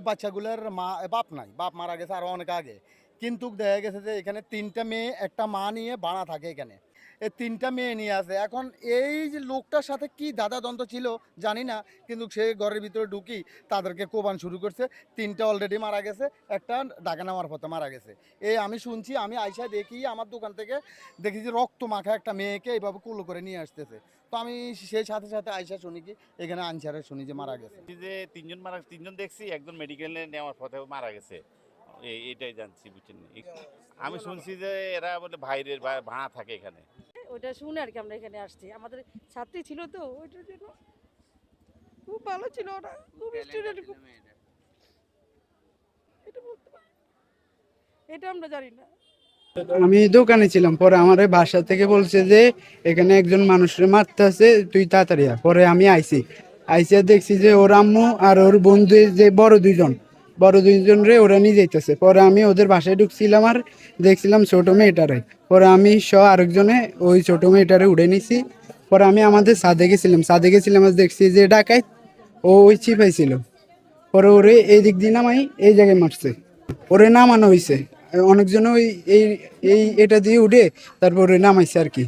বাচ্চাগুলোর বাপ নাই, বাপ মারা গেছে আরও অনেক আগে। কিন্তু দেখা গেছে যে এখানে ৩টা মেয়ে একটা মা নিয়ে ভাড়া থাকে এখানে। এই ৩টা মেয়ে নিয়ে আছে। এখন এই যে লোকটার সাথে কি দ্বন্দ্ব ছিল জানি না, কিন্তু সে ঘরের ভিতরে ঢুকি তাদেরকে কোবান শুরু করছে। ৩টা অলরেডি মারা গেছে, একটা ঢাকা নেওয়ার পথে মারা গেছে। এই আমি শুনছি, আমি আইসা দেখি আমার দোকান থেকে দেখি যে রক্ত মাখা একটা মেয়েকে এইভাবে কুলো করে নিয়ে আসতেছে। তো আমি সেই সাথে সাথে আইসা শুনি কি এখানে আনসারে শুনি যে মারা গেছে। এই যে তিনজন দেখছি, একজন মেডিকেলে নেওয়ার পথে মারা গেছে, এটাই জানছি, বুঝছেন। আমি শুনছি যে এরা বলে ভাইরের ভাড়া থাকে এখানে। ওটা শুনে আর কি আমরা এখানে আসছি, আমাদের ছাত্রী ছিল তো ওইটার জন্য। খুব ভালো ছিল ওরা, খুব স্টুডেন্ট, এটা বলতে পারি, এটা আমরা জানি না। আমি দোকানে ছিলাম, পরে আমার বাসা থেকে বলছে যে এখানে একজন মানুষের মারতে আছে, তুই তাড়াতাড়ি আয়। পরে আমি আইসিয়া দেখছি যে ওর আম্মু আর ওর বন্ধু, যে বড় দুইজন রে ওরা নিয়ে যাইতেছে। পরে আমি ওদের বাসায় ঢুকছিলাম আর দেখছিলাম ছোট মেয়েটারে। পরে আমি আরেকজনে ওই ছোট মেয়েটারে উড়ে নিছি। পরে আমি আমাদের ছাদে গেছিলাম আর দেখছি যে ডাকাইত ও ওই চিপাইছিল। পরে ওরে এই দিক দিয়ে নামাই এই জায়গায় মারছে, ওরে নামানো হয়েছে। অনেকজন ওই এই এটা দিয়ে উঠে তারপরে নামাইছে আর কি।